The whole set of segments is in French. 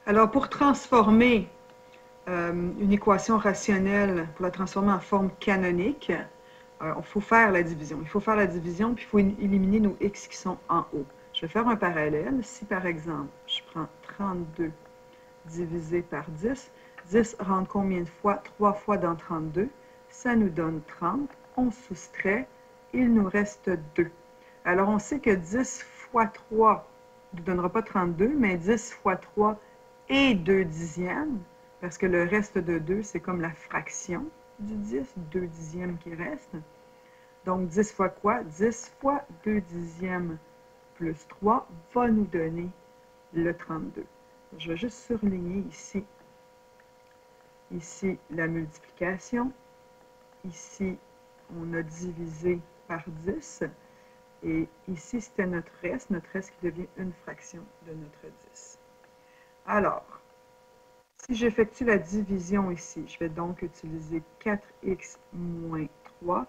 Alors, pour transformer une équation rationnelle, pour la transformer en forme canonique, il faut faire la division. Il faut faire la division, puis il faut éliminer nos x qui sont en haut. Je vais faire un parallèle. Si, par exemple, je prends 32 divisé par 10, 10 rentre combien de fois? 3 fois dans 32. Ça nous donne 30. On soustrait. Il nous reste 2. Alors, on sait que 10 fois 3 ne nous donnera pas 32, mais 10 fois 3 et 2 dixièmes, parce que le reste de 2, c'est comme la fraction du 10, 2 dixièmes qui restent. Donc, 10 fois quoi? 10 fois 2 dixièmes plus 3 va nous donner le 32. Je vais juste surligner ici la multiplication. Ici, on a divisé par 10. Et ici, c'était notre reste qui devient une fraction de notre 10. Alors, si j'effectue la division ici, je vais donc utiliser 4x moins 3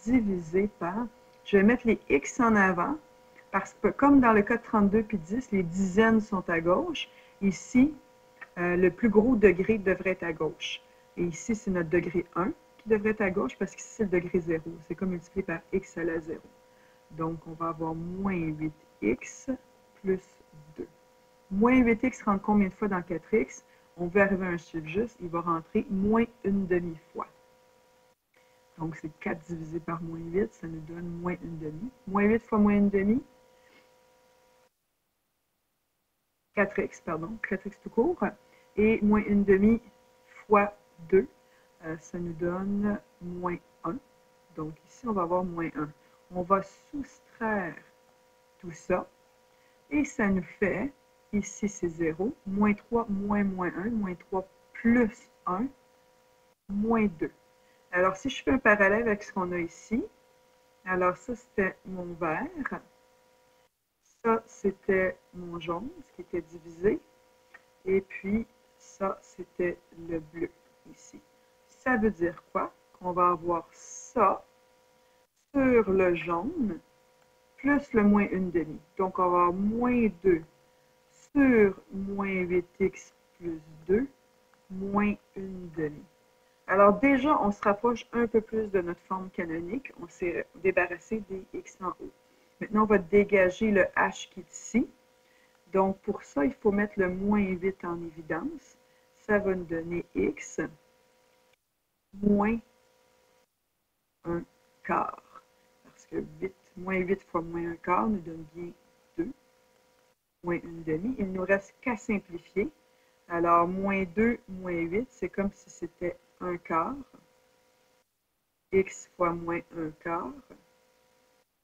divisé par, je vais mettre les x en avant, parce que comme dans le cas de 32 puis 10, les dizaines sont à gauche. Ici, le plus gros degré devrait être à gauche. Et ici, c'est notre degré 1 qui devrait être à gauche, parce qu'ici, c'est le degré 0. C'est comme multiplié par x à la 0. Donc, on va avoir moins 8x plus 2. Moins 8x rentre combien de fois dans 4x? On veut arriver à un chiffre juste, il va rentrer moins une demi-fois. Donc, c'est 4 divisé par moins 8, ça nous donne moins une demi. Moins 8 fois moins une demi, 4x, pardon, 4x tout court. Et moins une demi fois 2, ça nous donne moins 1. Donc, ici, on va avoir moins 1. On va soustraire tout ça. Et ça nous fait, ici c'est 0, moins 3, moins 1, moins 3 plus 1, moins 2. Alors, si je fais un parallèle avec ce qu'on a ici, alors ça c'était mon vert, ça c'était mon jaune, ce qui était divisé, et puis ça c'était le bleu ici. Ça veut dire quoi? Qu'on va avoir ça sur le jaune, plus le moins une demi. Donc, on va avoir moins 2 sur moins 8x plus 2, moins une demi. Alors déjà, on se rapproche un peu plus de notre forme canonique. On s'est débarrassé des x en haut. Maintenant, on va dégager le h qui est ici. Donc, pour ça, il faut mettre le moins 8 en évidence. Ça va nous donner x moins 1 quart. Parce que moins 8 fois moins 1 quart nous donne bien 2. Moins une demi. Il ne nous reste qu'à simplifier. Alors, moins 2, moins 8, c'est comme si c'était 1 quart. X fois moins 1 quart,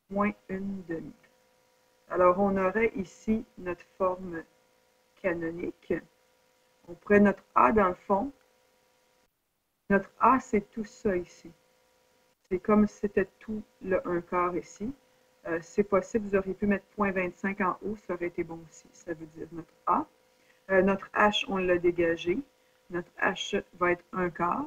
moins une demi. Alors, on aurait ici notre forme canonique. On pourrait notre A dans le fond. Notre A, c'est tout ça ici. C'est comme si c'était tout le 1 quart ici. C'est possible, vous auriez pu mettre 0,25 en haut, ça aurait été bon aussi. Ça veut dire notre A. Notre H, on l'a dégagé. Notre H va être 1 quart.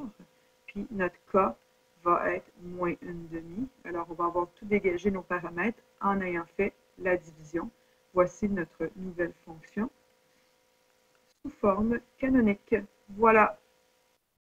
Puis notre K va être moins une demi. Alors, on va avoir tout dégagé nos paramètres en ayant fait la division. Voici notre nouvelle fonction sous forme canonique. Voilà.